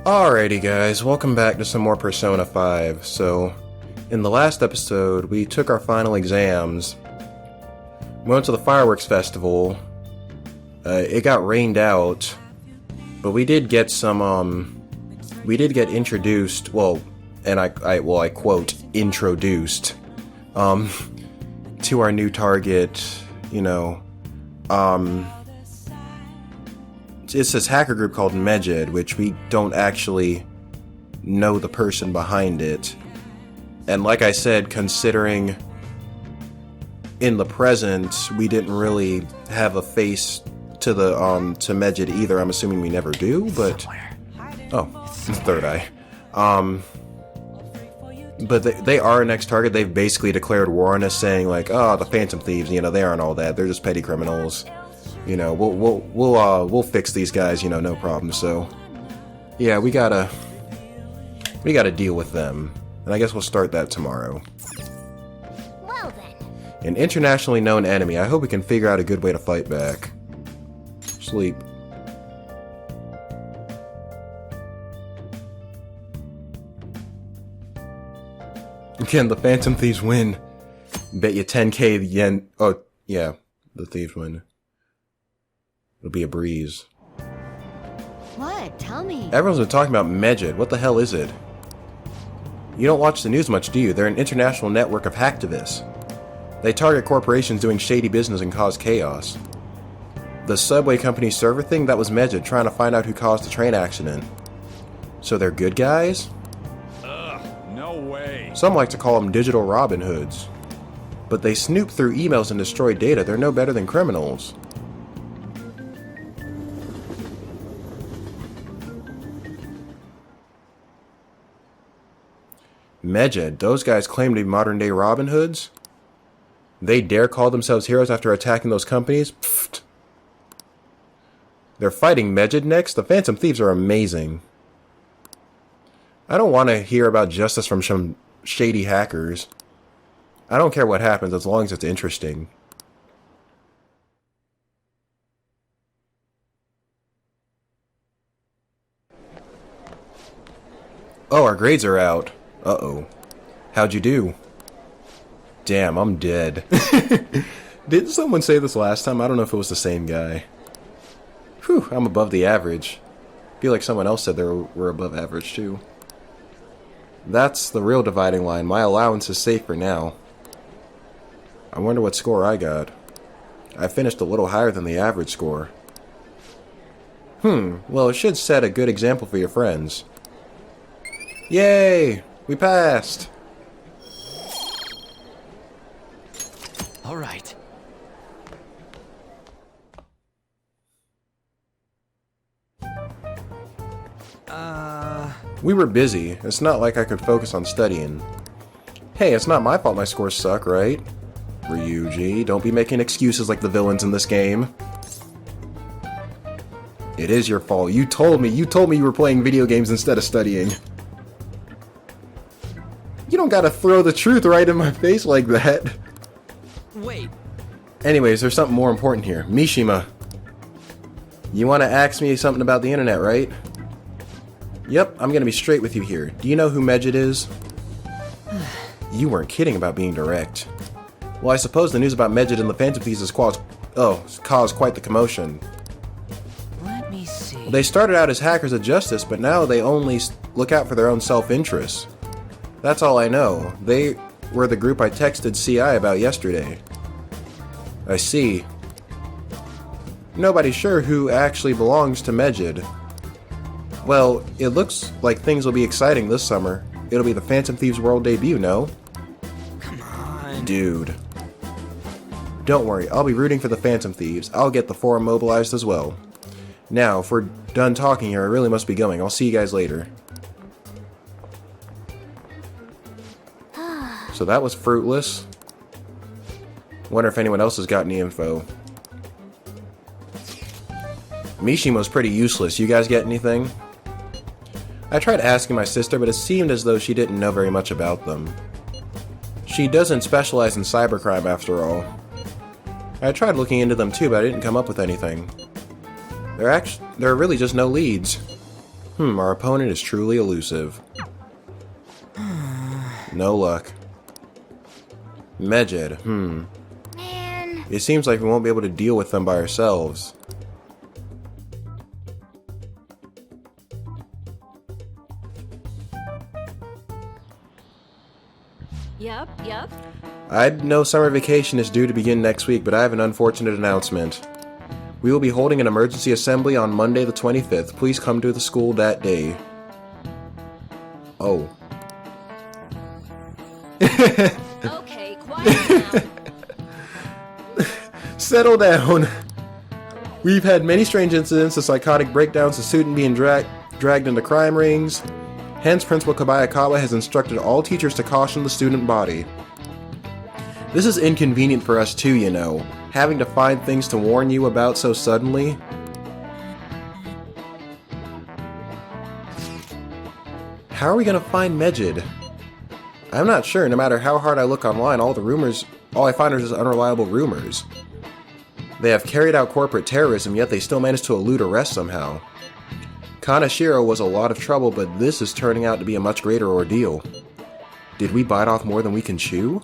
Alrighty guys, welcome back to some more Persona 5. So, in the last episode, we took our final exams, went to the fireworks festival, it got rained out, but we did get some, we did get introduced, well, and I quote, introduced, to our new target, it's this hacker group called Megid, which we don't actually know the person behind it. And like I said, considering in the present we didn't really have a face to the to Megid either. I'm assuming we never do, but it's Third Eye. But they are our next target. They've basically declared war on us, saying like, oh, the Phantom Thieves, they aren't all that. They're just petty criminals. We'll fix these guys, no problem. So, yeah, we gotta deal with them, and I guess we'll start that tomorrow. Well then. An internationally known enemy. I hope we can figure out a good way to fight back. Sleep. Can the Phantom Thieves win? Bet you 10k yen. Oh, yeah, the Thieves win. It'll be a breeze. What? Tell me. Everyone's been talking about Megid. What the hell is it? You don't watch the news much, do you? They're an international network of hacktivists. They target corporations doing shady business and cause chaos. The subway company server thing, that was Megid trying to find out who caused the train accident. So they're good guys? Ugh, no way. Some like to call them digital Robin Hoods. But they snoop through emails and destroy data. They're no better than criminals. Megid, those guys claim to be modern-day Robin Hoods? They dare call themselves heroes after attacking those companies? Pfft. They're fighting Megid next? The Phantom Thieves are amazing. I don't want to hear about justice from some shady hackers. I don't care what happens as long as it's interesting. Oh, our grades are out. Uh-oh. How'd you do? Damn, I'm dead. Didn't someone say this last time? I don't know if it was the same guy. Whew, I'm above the average. Feel like someone else said they were above average, too. That's the real dividing line. My allowance is safe for now. I wonder what score I got. I finished a little higher than the average score. Well, it should set a good example for your friends. Yay! We passed! All right. We were busy. It's not like I could focus on studying. Hey, it's not my fault my scores suck, right? Ryuji, don't be making excuses like the villains in this game. It is your fault. You told me you were playing video games instead of studying. You don't gotta throw the truth right in my face like that. Wait. Anyways, there's something more important here. Mishima. You wanna ask me something about the internet, right? Yep, I'm gonna be straight with you here. Do you know who Megid is? You weren't kidding about being direct. Well, I suppose the news about Megid and the Phantom Thieves has caused quite the commotion. Let me see. They started out as hackers of justice, but now they only look out for their own self-interest. That's all I know. They were the group I texted CI about yesterday. I see. Nobody's sure who actually belongs to Megid. Well, it looks like things will be exciting this summer. It'll be the Phantom Thieves World debut, no? Come on. Dude. Don't worry, I'll be rooting for the Phantom Thieves. I'll get the forum mobilized as well. Now, if we're done talking here, I really must be going. I'll see you guys later. So that was fruitless. Wonder if anyone else has got any info. Mishima's pretty useless. You guys get anything? I tried asking my sister, but it seemed as though she didn't know very much about them. She doesn't specialize in cybercrime after all. I tried looking into them too, but I didn't come up with anything. There are really just no leads. Our opponent is truly elusive. No luck. Medjed, Man. It seems like we won't be able to deal with them by ourselves. Yep. I know summer vacation is due to begin next week, but I have an unfortunate announcement. We will be holding an emergency assembly on Monday the 25th. Please come to the school that day. Oh. Okay, quiet now. Settle down. We've had many strange incidents, of psychotic breakdowns, a student being dragged into crime rings. Hence, Principal Kobayakawa has instructed all teachers to caution the student body. This is inconvenient for us too, you know, having to find things to warn you about so suddenly. How are we gonna find Medjed? I'm not sure. No matter how hard I look online, all I find are just unreliable rumors. They have carried out corporate terrorism, yet they still managed to elude arrest somehow. Kanashiro was a lot of trouble, but this is turning out to be a much greater ordeal. Did we bite off more than we can chew?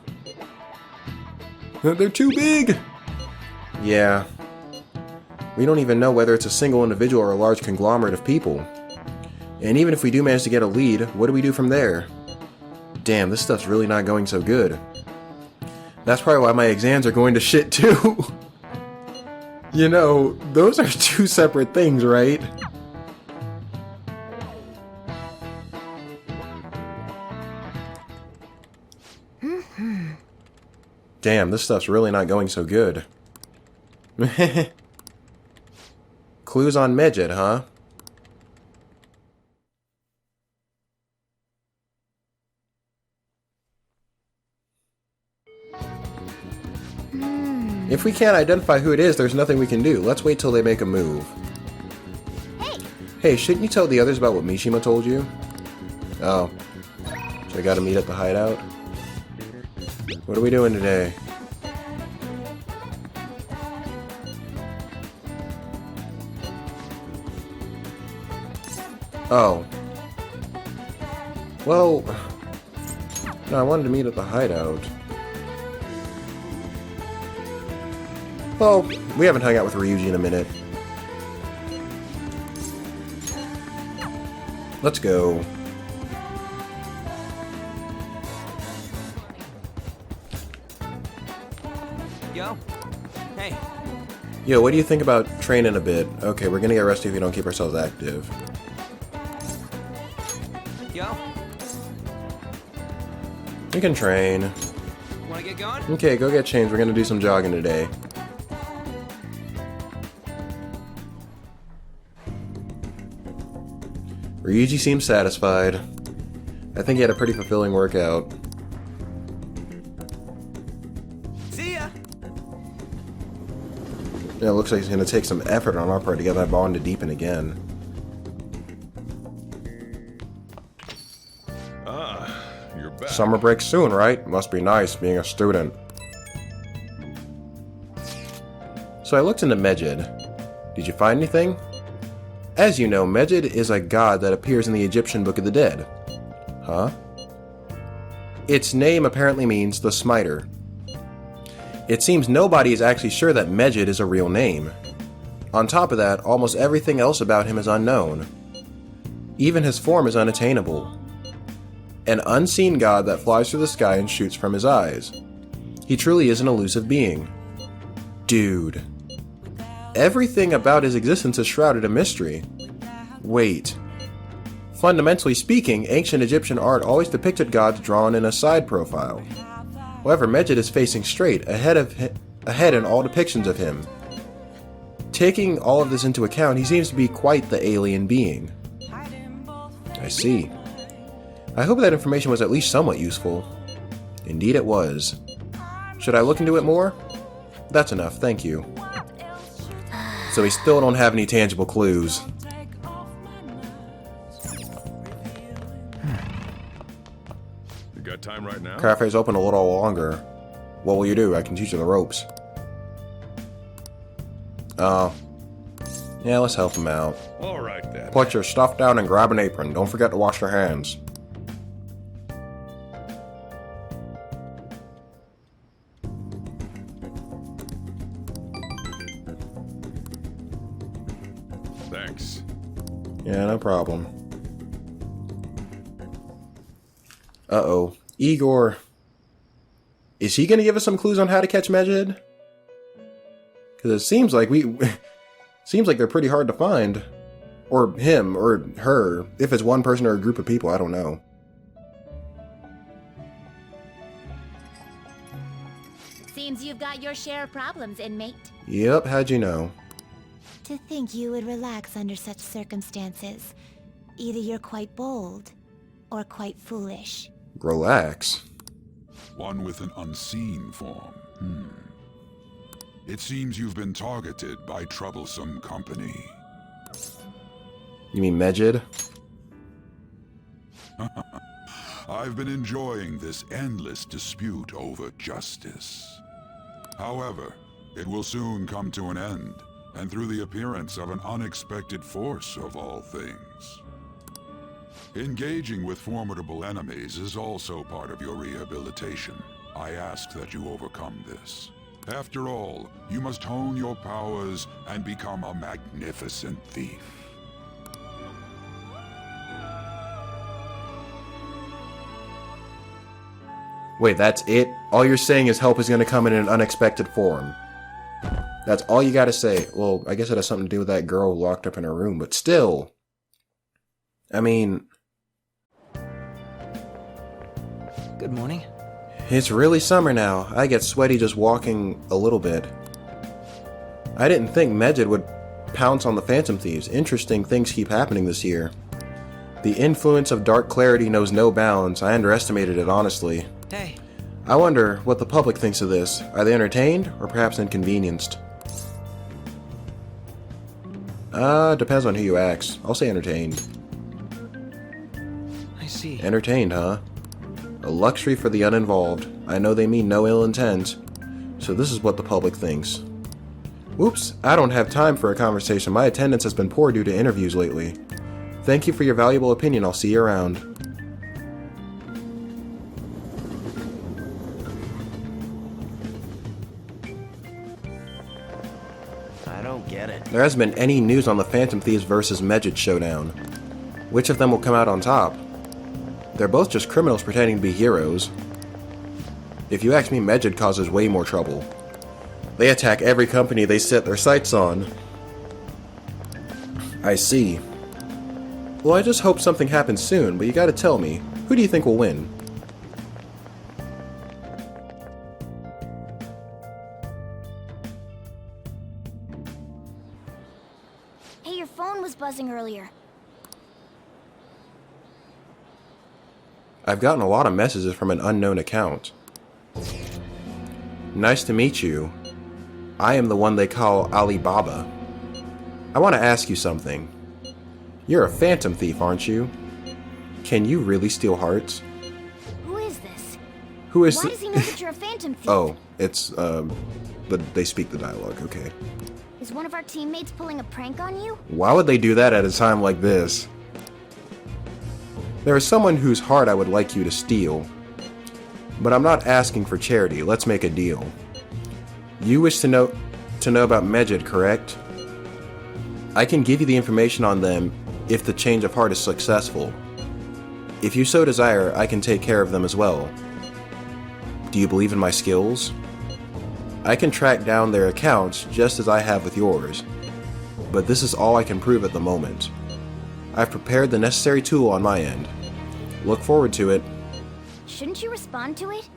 They're too big! Yeah. We don't even know whether it's a single individual or a large conglomerate of people. And even if we do manage to get a lead, what do we do from there? Damn, this stuff's really not going so good. That's probably why my exams are going to shit too. You know, those are two separate things, right? Damn, this stuff's really not going so good. Clues on Medjed, huh? If we can't identify who it is, there's nothing we can do. Let's wait till they make a move. Hey, shouldn't you tell the others about what Mishima told you? Oh. So I gotta meet at the hideout? What are we doing today? Oh. Well... No, I wanted to meet at the hideout. Well, we haven't hung out with Ryuji in a minute. Let's go. Yo. Hey. Yo, what do you think about training a bit? Okay, we're gonna get rusty if we don't keep ourselves active. Yo. We can train. Wanna get going? Okay, go get changed. We're gonna do some jogging today. Ryuji seems satisfied. I think he had a pretty fulfilling workout. See ya. Yeah, it looks like it's gonna take some effort on our part to get that bond to deepen again. You're back. Summer break soon, right? Must be nice being a student. So I looked into Medjed. Did you find anything? As you know, Medjed is a god that appears in the Egyptian Book of the Dead. Huh? Its name apparently means the Smiter. It seems nobody is actually sure that Medjed is a real name. On top of that, almost everything else about him is unknown. Even his form is unattainable. An unseen god that flies through the sky and shoots from his eyes. He truly is an elusive being. Dude. Everything about his existence is shrouded in mystery. Wait. Fundamentally speaking, ancient Egyptian art always depicted gods drawn in a side profile. However, Medjed is facing straight, ahead in all depictions of him. Taking all of this into account, he seems to be quite the alien being. I see. I hope that information was at least somewhat useful. Indeed it was. Should I look into it more? That's enough, thank you. So we still don't have any tangible clues. You got time right now? Cafe's open a little longer. What will you do? I can teach you the ropes. Yeah, let's help him out. All right then. Put your stuff down and grab an apron. Don't forget to wash your hands. Thanks. Yeah, no problem. Uh-oh. Igor. Is he gonna give us some clues on how to catch Medjed? Because it seems like seems like they're pretty hard to find. Or him, or her. If it's one person or a group of people, I don't know. Seems you've got your share of problems, inmate. Yep, how'd you know? To think you would relax under such circumstances. Either you're quite bold, or quite foolish. Relax. One with an unseen form. It seems you've been targeted by troublesome company. You mean Medjed? I've been enjoying this endless dispute over justice. However, it will soon come to an end, and through the appearance of an unexpected force of all things. Engaging with formidable enemies is also part of your rehabilitation. I ask that you overcome this. After all, you must hone your powers and become a magnificent thief. Wait, that's it? All you're saying is help is gonna come in an unexpected form. That's all you gotta say. Well, I guess it has something to do with that girl locked up in her room, but still. I mean... Good morning. It's really summer now. I get sweaty just walking a little bit. I didn't think Medjed would pounce on the Phantom Thieves. Interesting things keep happening this year. The influence of dark clarity knows no bounds. I underestimated it, honestly. Hey. I wonder what the public thinks of this. Are they entertained, or perhaps inconvenienced? Depends on who you ask. I'll say entertained. I see. Entertained, huh? A luxury for the uninvolved. I know they mean no ill intent. So this is what the public thinks. Whoops, I don't have time for a conversation. My attendance has been poor due to interviews lately. Thank you for your valuable opinion. I'll see you around. I don't get it. There hasn't been any news on the Phantom Thieves versus Medjed showdown. Which of them will come out on top? They're both just criminals pretending to be heroes. If you ask me, Medjed causes way more trouble. They attack every company they set their sights on. I see. Well, I just hope something happens soon, but you gotta tell me, who do you think will win? Hey, your phone was buzzing earlier. I've gotten a lot of messages from an unknown account. Nice to meet you. I am the one they call Alibaba. I want to ask you something. You're a phantom thief, aren't you? Can you really steal hearts? Who is this? Who is Why does he know that you're a phantom thief? Oh, it's, they speak the dialogue, okay. Is one of our teammates pulling a prank on you? Why would they do that at a time like this? There is someone whose heart I would like you to steal. But I'm not asking for charity. Let's make a deal. You wish to know about Medjed, correct? I can give you the information on them if the change of heart is successful. If you so desire, I can take care of them as well. Do you believe in my skills? I can track down their accounts just as I have with yours. But this is all I can prove at the moment. I've prepared the necessary tool on my end. Look forward to it. Shouldn't you respond to it?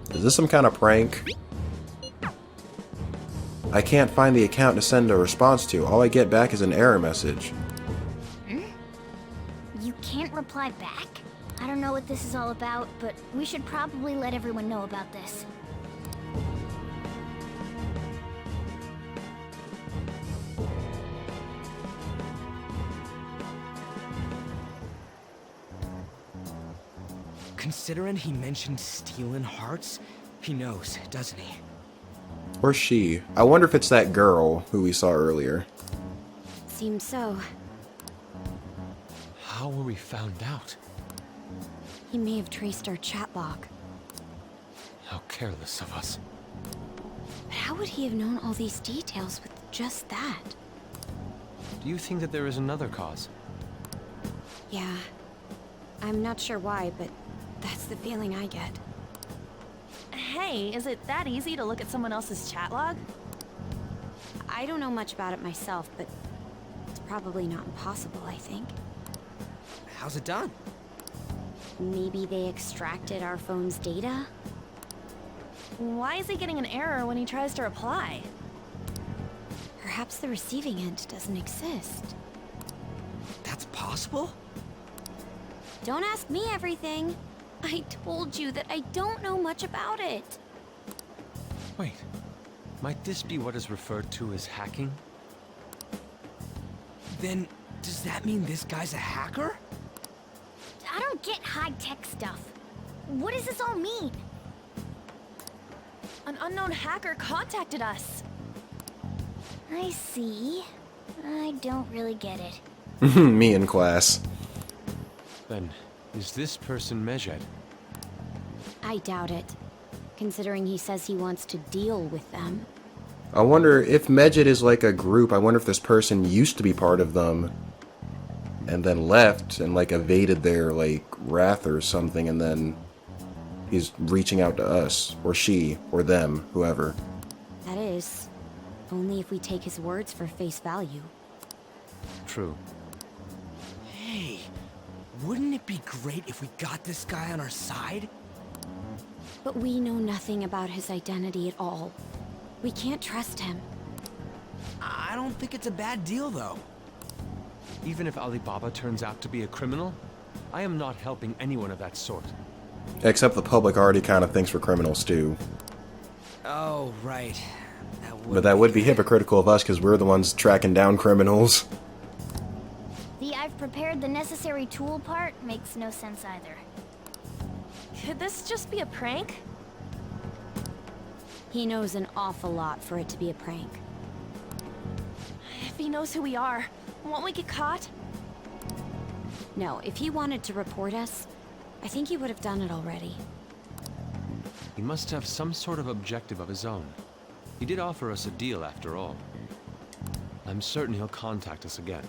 Is this some kind of prank? I can't find the account to send a response to. All I get back is an error message. You can't reply back? I don't know what this is all about, but we should probably let everyone know about this. Considering he mentioned stealing hearts, he knows, doesn't he? Or she. I wonder if it's that girl who we saw earlier. Seems so. How were we found out? He may have traced our chat log. How careless of us. But how would he have known all these details with just that? Do you think that there is another cause? Yeah. I'm not sure why, but that's the feeling I get. Hey, is it that easy to look at someone else's chat log? I don't know much about it myself, but it's probably not impossible, I think. How's it done? Maybe they extracted our phone's data? Why is he getting an error when he tries to reply? Perhaps the receiving end doesn't exist. That's possible? Don't ask me everything. I told you that I don't know much about it. Wait, might this be what is referred to as hacking? Then, does that mean this guy's a hacker? I don't get high-tech stuff. What does this all mean? An unknown hacker contacted us. I see. I don't really get it. Me in class. Then, is this person Mejed? I doubt it, considering he says he wants to deal with them. I wonder if Mejid is like a group. I wonder if this person used to be part of them and then left and like evaded their like wrath or something, and then he's reaching out to us, or she, or them, whoever. That is, only if we take his words for face value. True. Hey, wouldn't it be great if we got this guy on our side? But we know nothing about his identity at all. We can't trust him. I don't think it's a bad deal, though. Even if Alibaba turns out to be a criminal, I am not helping anyone of that sort. Except the public already kind of thinks we're criminals too. Oh, right. But that would be hypocritical of us because we're the ones tracking down criminals. The I've prepared the necessary tool part makes no sense either. Could this just be a prank? He knows an awful lot for it to be a prank. If he knows who we are, won't we get caught? No, if he wanted to report us, I think he would have done it already. He must have some sort of objective of his own. He did offer us a deal after all. I'm certain he'll contact us again.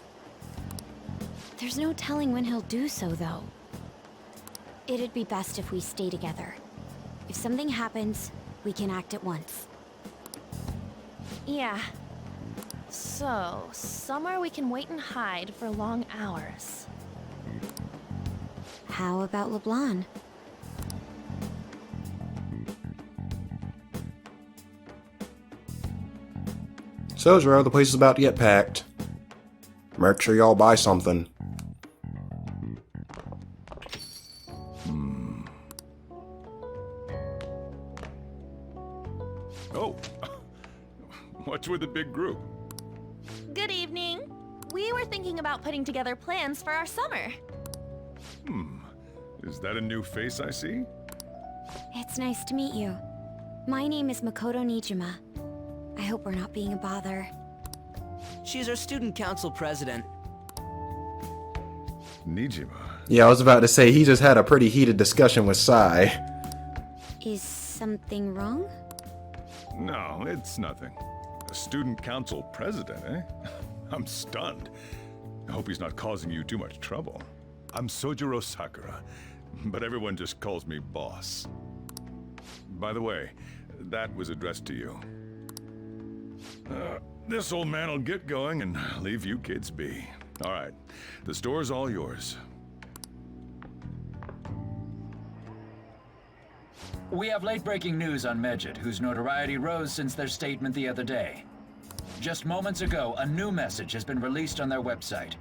There's no telling when he'll do so, though. It'd be best if we stay together. If something happens, we can act at once. Yeah. So, somewhere we can wait and hide for long hours. How about LeBlanc? So, Zero, the place is about to get packed. Make sure y'all buy something. Oh, what's with the big group? Good evening. We were thinking about putting together plans for our summer. Is that a new face I see? It's nice to meet you. My name is Makoto Nijima. I hope we're not being a bother. She's our student council president. Nijima. Yeah, I was about to say, he just had a pretty heated discussion with Sai. Is something wrong? No, it's nothing. A student council president, eh? I'm stunned. I hope he's not causing you too much trouble. I'm Sojiro Sakura, but everyone just calls me boss. By the way, that was addressed to you. This old man will get going and leave you kids be. All right, the store's all yours. We have late-breaking news on Mejid, whose notoriety rose since their statement the other day. Just moments ago, a new message has been released on their website.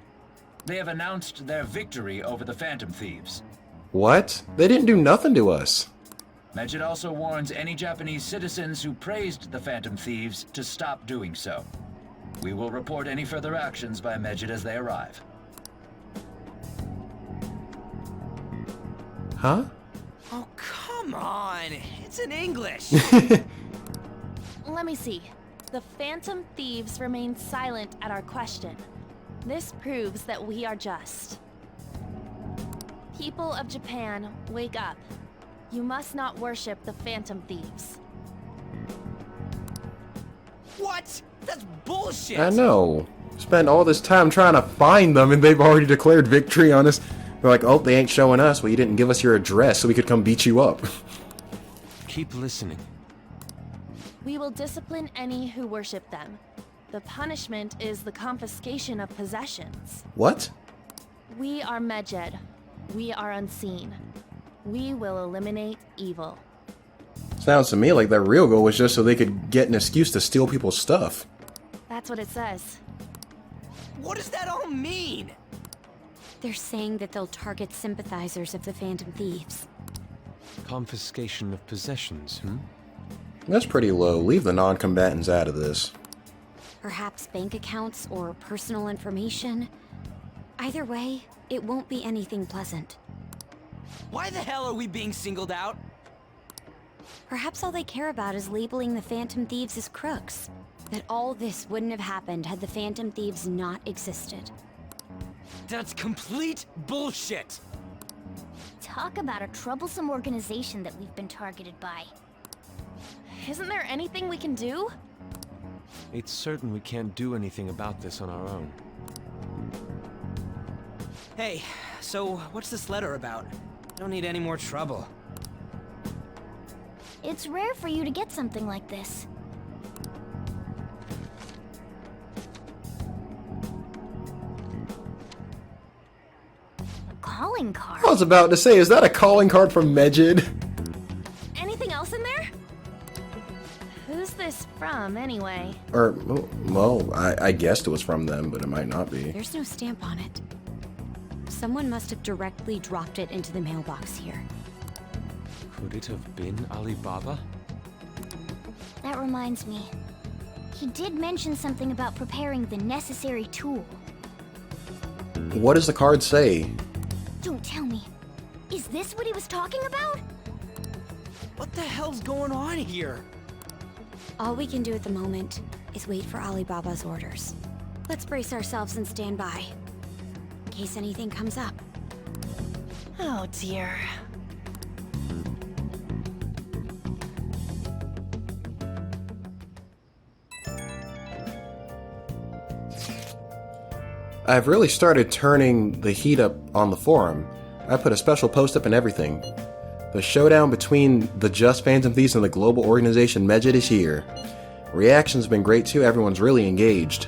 They have announced their victory over the Phantom Thieves. What? They didn't do nothing to us. Mejid also warns any Japanese citizens who praised the Phantom Thieves to stop doing so. We will report any further actions by Mejid as they arrive. Huh? Oh, come on. It's in English. Let Let me see. The Phantom Thieves remain silent at our question. This proves that we are just. People of Japan, wake up. You must not worship the Phantom Thieves. What? That's bullshit! I know. Spend all this time trying to find them and they've already declared victory on us. They're like, oh, they ain't showing us. Well, you didn't give us your address so we could come beat you up. Keep listening. We will discipline any who worship them. The punishment is the confiscation of possessions. What? We are Medjed. We are unseen. We will eliminate evil. Sounds to me like their real goal was just so they could get an excuse to steal people's stuff. That's what it says. What does that all mean? They're saying that they'll target sympathizers of the Phantom Thieves. Confiscation of possessions, That's pretty low. Leave the non-combatants out of this. Perhaps bank accounts or personal information. Either way, it won't be anything pleasant. Why the hell are we being singled out? Perhaps all they care about is labeling the Phantom Thieves as crooks. That all this wouldn't have happened had the Phantom Thieves not existed. That's complete bullshit! Talk about a troublesome organization that we've been targeted by. Isn't there anything we can do? It's certain we can't do anything about this on our own. Hey, so what's this letter about? I don't need any more trouble. It's rare for you to get something like this. A calling card? I was about to say, is that a calling card from Medjed? Anything else in there? Who's this from, anyway? Or, well, I guessed it was from them, but it might not be. There's no stamp on it. Someone must have directly dropped it into the mailbox here. Could it have been Alibaba? That reminds me. He did mention something about preparing the necessary tool. What does the card say? Don't tell me. Is this what he was talking about? What the hell's going on here? All we can do at the moment is wait for Alibaba's orders. Let's brace ourselves and stand by, in case anything comes up. Oh dear. I've really started turning the heat up on the forum. I put a special post up and everything. The showdown between the Just Phantom Thieves and the global organization Medjed is here. Reaction's been great too, everyone's really engaged.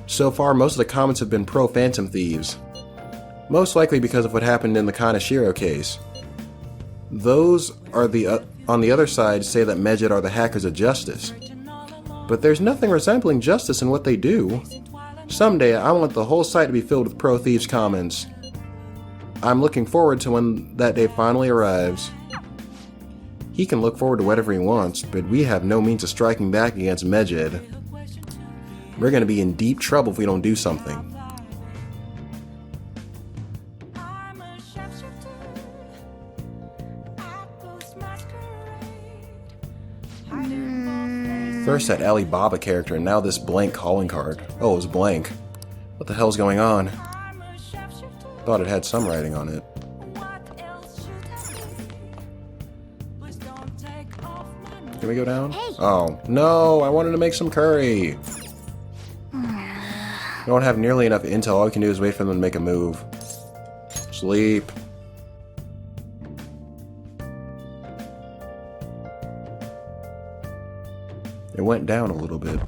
So far, most of the comments have been pro-Phantom Thieves. Most likely because of what happened in the Kaneshiro case. Those are on the other side say that Medjed are the hackers of justice. But there's nothing resembling justice in what they do. Someday, I want the whole site to be filled with pro-thieves comments. I'm looking forward to when that day finally arrives. He can look forward to whatever he wants, but we have no means of striking back against Medjed. We're gonna be in deep trouble if we don't do something. First that Alibaba character, and now this blank calling card. Oh, it was blank. What the hell's going on? Thought it had some writing on it. Can we go down? Hey. Oh, no, I wanted to make some curry. Don't have nearly enough intel. All we can do is wait for them to make a move. Sleep. It went down a little bit.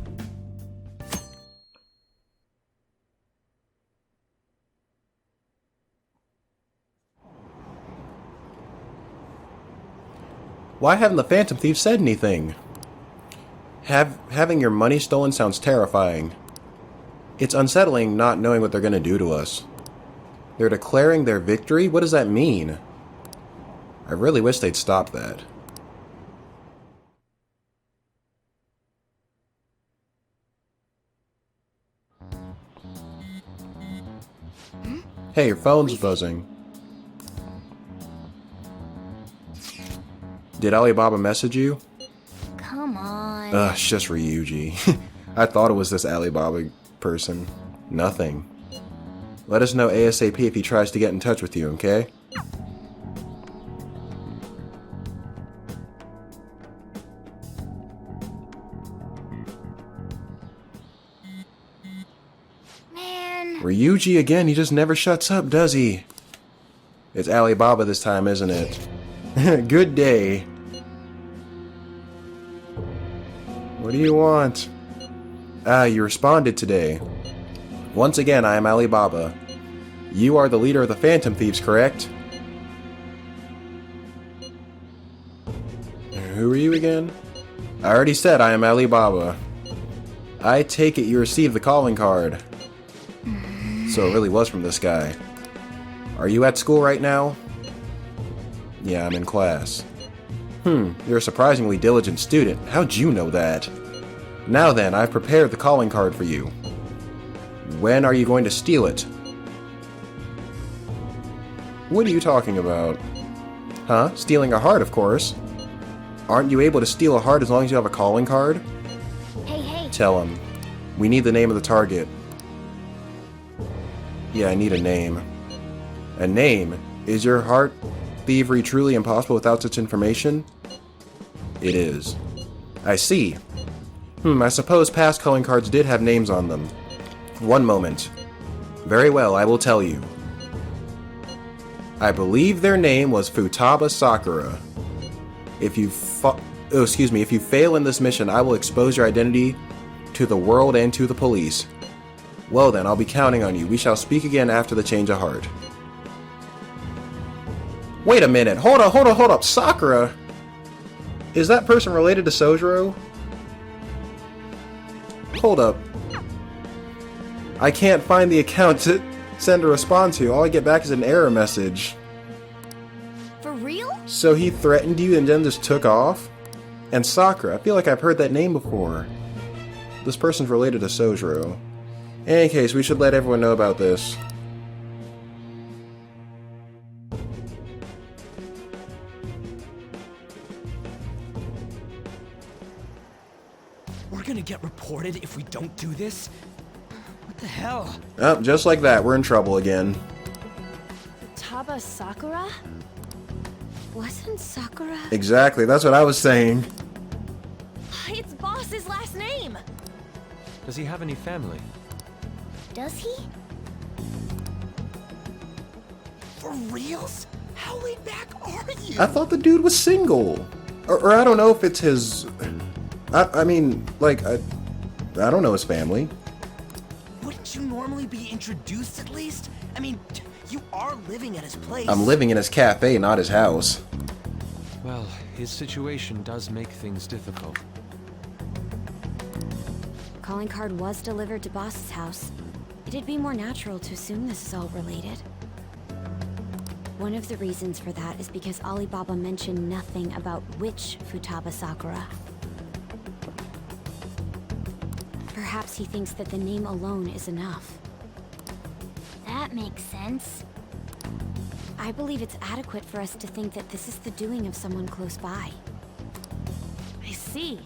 Why haven't the Phantom Thieves said anything? Having your money stolen sounds terrifying. It's unsettling not knowing what they're going to do to us. They're declaring their victory? What does that mean? I really wish they'd stop that. Hey, your phone's buzzing. Did Alibaba message you? Come on. anyone? It's just Ryuji. I thought it was this Alibaba person. Nothing. Let us know ASAP if he tries to get in touch with you, okay? Man. Ryuji again, he just never shuts up, does he? It's Alibaba this time, isn't it? Good day. What do you want? Ah, you responded today. Once again, I am Alibaba. You are the leader of the Phantom Thieves, correct? Who are you again? I already said I am Alibaba. I take it you received the calling card. So it really was from this guy. Are you at school right now? Yeah, I'm in class. You're a surprisingly diligent student. How'd you know that? Now then, I've prepared the calling card for you. When are you going to steal it? What are you talking about? Huh? Stealing a heart, of course. Aren't you able to steal a heart as long as you have a calling card? Hey. Tell him. We need the name of the target. Yeah, I need a name. A name? Is your heart thievery truly impossible without such information? It is. I see. I suppose past calling cards did have names on them. One moment. Very well, I will tell you. I believe their name was Futaba Sakura. If you fail in this mission, I will expose your identity to the world and to the police. Well then, I'll be counting on you. We shall speak again after the change of heart. Wait a minute. Hold up. Sakura? Is that person related to Sojiro? Hold up. I can't find the account to send a response to. All I get back is an error message. For real? So he threatened you and then just took off? And Sakura, I feel like I've heard that name before. This person's related to Sojiro. In any case, we should let everyone know about this. We're gonna get reported if we don't do this? What the hell? Oh, just like that, we're in trouble again. Futaba Sakura? Wasn't Sakura? Exactly, that's what I was saying. It's Boss's last name! Does he have any family? Does he? For reals? How laid back are you? I thought the dude was single. Or I don't know if it's his... I mean, like, I don't know his family. Wouldn't you normally be introduced at least? I mean, you are living at his place. I'm living in his cafe, not his house. Well, his situation does make things difficult. Calling card was delivered to Boss's house. It'd be more natural to assume this is all related. One of the reasons for that is because Alibaba mentioned nothing about which Futaba Sakura. Perhaps he thinks that the name alone is enough. That makes sense. I believe it's adequate for us to think that this is the doing of someone close by. I see.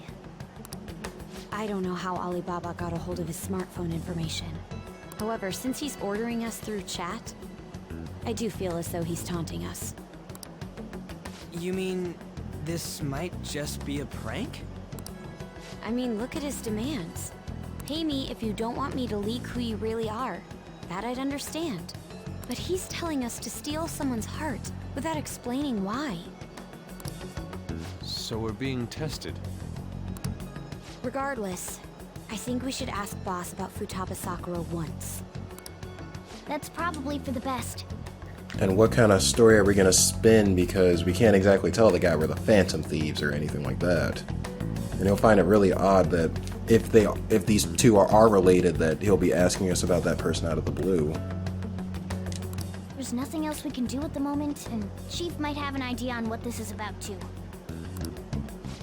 I don't know how Alibaba got a hold of his smartphone information. However, since he's ordering us through chat, I do feel as though he's taunting us. You mean this might just be a prank? I mean, look at his demands. Pay me if you don't want me to leak who you really are. That I'd understand. But he's telling us to steal someone's heart without explaining why. So we're being tested. Regardless, I think we should ask Boss about Futaba Sakura once. That's probably for the best. And what kind of story are we gonna spin, because we can't exactly tell the guy we're the Phantom Thieves or anything like that. And he'll find it really odd that if these two are related, that he'll be asking us about that person out of the blue. There's nothing else we can do at the moment, and Chief might have an idea on what this is about too.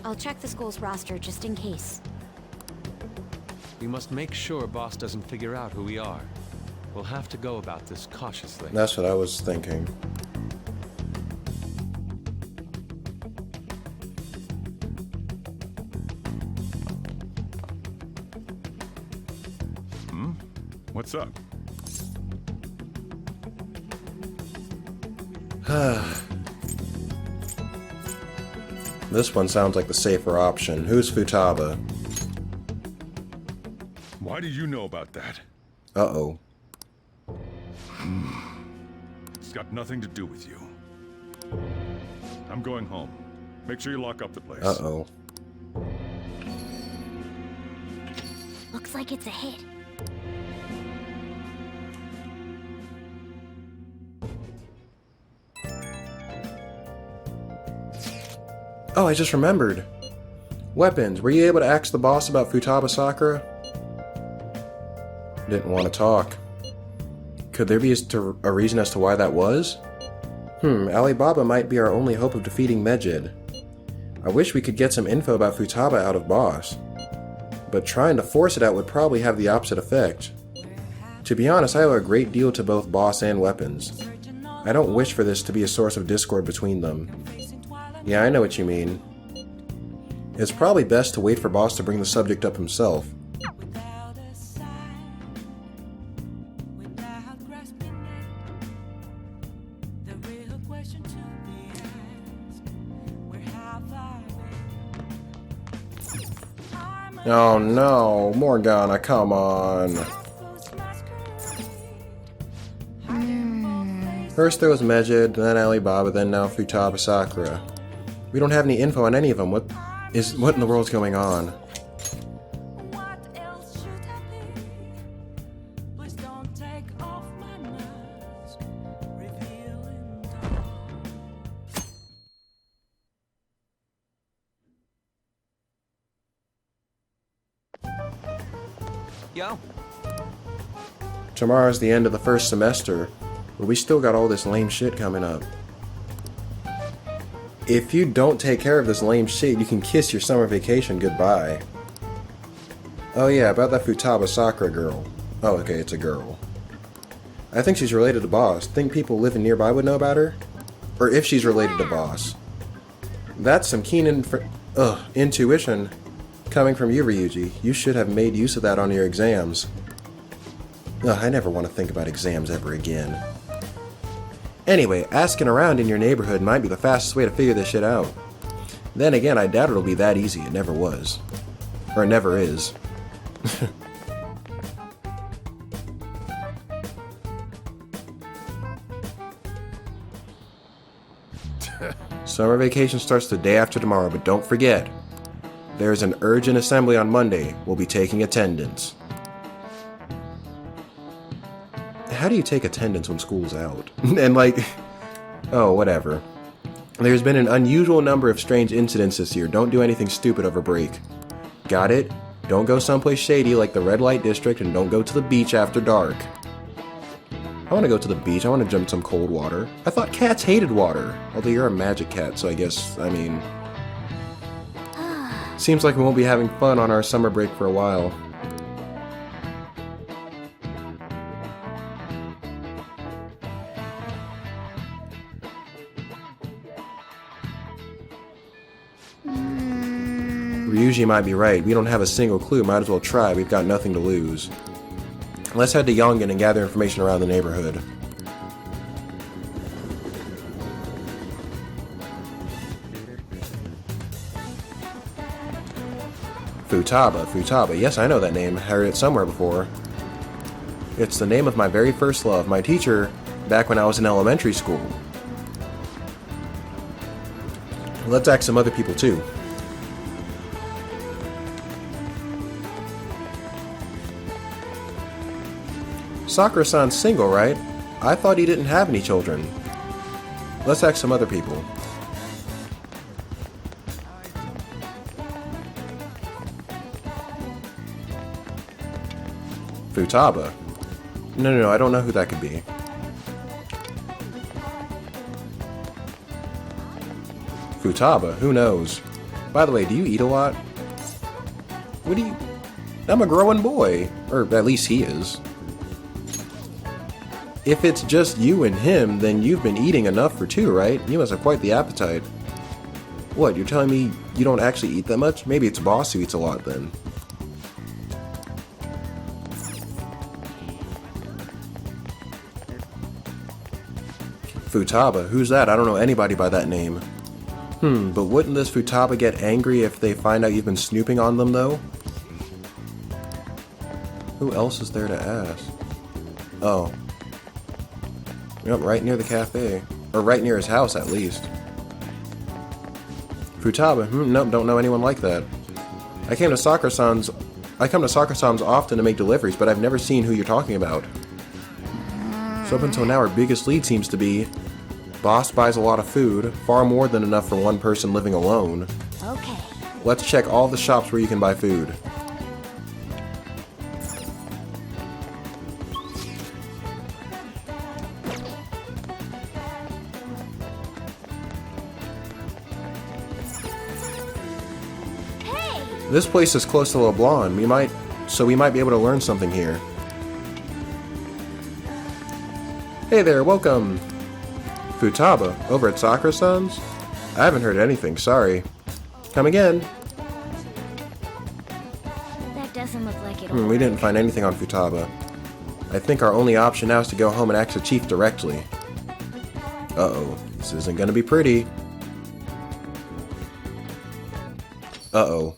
I'll check the school's roster just in case. We must make sure Boss doesn't figure out who we are. We'll have to go about this cautiously. That's what I was thinking. What's up? This one sounds like the safer option. Who's Futaba? Why do you know about that? Uh-oh. It's got nothing to do with you. I'm going home. Make sure you lock up the place. Uh-oh. Looks like it's a hit. Oh, I just remembered. Weapons. Were you able to ask the boss about Futaba Sakura? Didn't want to talk. Could there be a reason as to why that was? Alibaba might be our only hope of defeating Medjed. I wish we could get some info about Futaba out of Boss. But trying to force it out would probably have the opposite effect. To be honest, I owe a great deal to both Boss and Weapons. I don't wish for this to be a source of discord between them. Yeah, I know what you mean. It's probably best to wait for Boss to bring the subject up himself. Oh no, Morgana, come on. First there was Medjed, then Alibaba, then now Futaba Sakura. We don't have any info on any of them. What in the world's going on? Yo. Tomorrow's the end of the first semester, but we still got all this lame shit coming up. If you don't take care of this lame shit, you can kiss your summer vacation goodbye. Oh yeah, about that Futaba Sakura girl. Oh, okay, it's a girl. I think she's related to Boss. Think people living nearby would know about her? Or if she's related to Boss. That's some keen intuition coming from you, Ryuji. You should have made use of that on your exams. I never want to think about exams ever again. Anyway, asking around in your neighborhood might be the fastest way to figure this shit out. Then again, I doubt it'll be that easy. It never was. Or it never is. Summer vacation starts the day after tomorrow, but don't forget, there's an urgent assembly on Monday. We'll be taking attendance. How do you take attendance when school's out? And oh, whatever. There's been an unusual number of strange incidents this year. Don't do anything stupid over break. Got it? Don't go someplace shady like the red light district, and don't go to the beach after dark. I want to go to the beach. I want to jump in some cold water. I thought cats hated water. Although you're a magic cat, so I guess, seems like we won't be having fun on our summer break for a while. Ryuji might be right. We don't have a single clue. Might as well try. We've got nothing to lose. Let's head to Yongen and gather information around the neighborhood. Futaba. Yes, I know that name. I heard it somewhere before. It's the name of my very first love. My teacher back when I was in elementary school. Let's ask some other people too. Sakura-san's single, right? I thought he didn't have any children. Let's ask some other people. Futaba. No, I don't know who that could be. Futaba, who knows? By the way, do you eat a lot? What do you... I'm a growing boy. Or at least he is. If it's just you and him, then you've been eating enough for two, right? You must have quite the appetite. What, you're telling me you don't actually eat that much? Maybe it's Boss who eats a lot then. Futaba? Who's that? I don't know anybody by that name. But wouldn't this Futaba get angry if they find out you've been snooping on them, though? Who else is there to ask? Oh. Yep, right near the cafe. Or right near his house, at least. Futaba? Nope, don't know anyone like that. I come to Sakura-san's often to make deliveries, but I've never seen who you're talking about. So up until now, our biggest lead seems to be boss buys a lot of food, far more than enough for one person living alone. Okay. Let's check all the shops where you can buy food. Hey! This place is close to LeBlanc. We might be able to learn something here. Hey there, welcome! Futaba, over at Sakura-san's? I haven't heard anything, sorry. Come again. That doesn't look like it. We didn't find anything on Futaba. I think our only option now is to go home and ask the chief directly. Uh-oh, this isn't gonna be pretty. Uh-oh.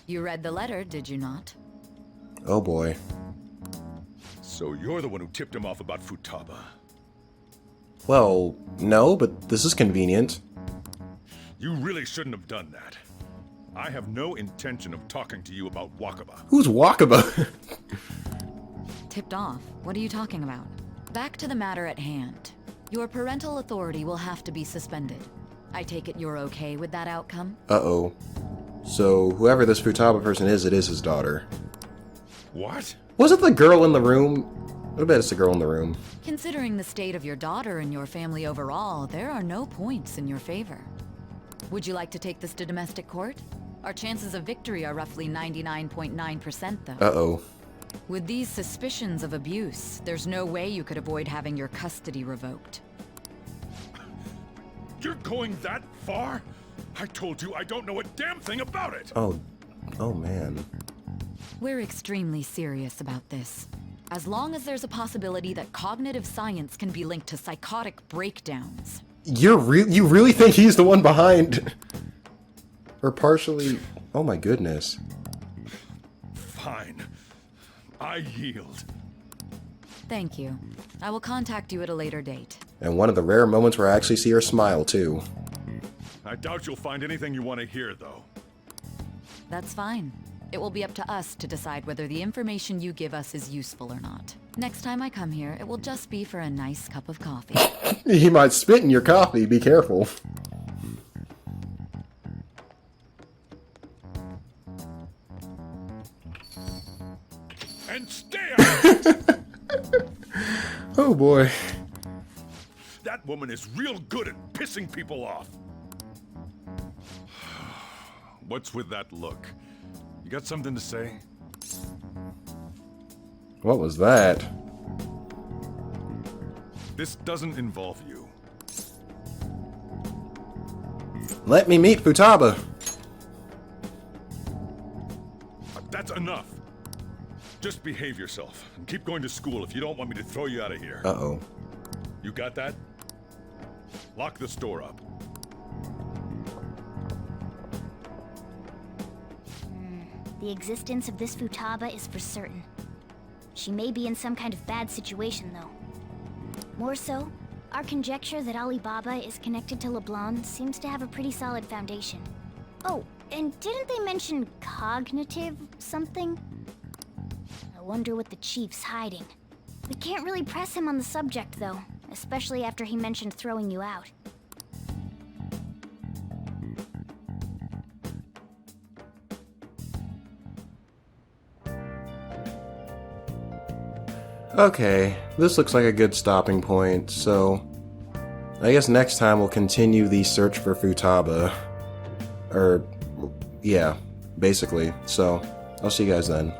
You read the letter, did you not? Oh boy. So you're the one who tipped him off about Futaba. Well, no, but this is convenient. You really shouldn't have done that. I have no intention of talking to you about Wakaba. Who's Wakaba? Tipped off? What are you talking about? Back to the matter at hand. Your parental authority will have to be suspended. I take it you're okay with that outcome? Uh-oh. So, whoever this Futaba person is, it is his daughter. What? Was it the girl in the room? I bet it's the girl in the room. Considering the state of your daughter and your family overall, there are no points in your favor. Would you like to take this to domestic court? Our chances of victory are roughly 99.9% though. Uh-oh. With these suspicions of abuse, there's no way you could avoid having your custody revoked. You're going that far? I told you I don't know a damn thing about it! Oh man. We're extremely serious about this. As long as there's a possibility that cognitive science can be linked to psychotic breakdowns. You really think he's the one behind? Or partially... Oh my goodness. Fine. I yield. Thank you. I will contact you at a later date. And one of the rare moments where I actually see her smile, too. I doubt you'll find anything you want to hear, though. That's fine. It will be up to us to decide whether the information you give us is useful or not. Next time I come here, it will just be for a nice cup of coffee. He might spit in your coffee, be careful. And stay out! Oh boy. That woman is real good at pissing people off. What's with that look? You got something to say? What was that? This doesn't involve you. Let me meet Futaba. That's enough. Just behave yourself and keep going to school if you don't want me to throw you out of here. Uh-oh. You got that? Lock the store up. The existence of this Futaba is for certain. She may be in some kind of bad situation, though. More so, our conjecture that Alibaba is connected to LeBlanc seems to have a pretty solid foundation. Oh, and didn't they mention cognitive something? I wonder what the chief's hiding. We can't really press him on the subject, though, especially after he mentioned throwing you out. Okay, this looks like a good stopping point, so... I guess next time we'll continue the search for Futaba. Yeah, basically. So, I'll see you guys then.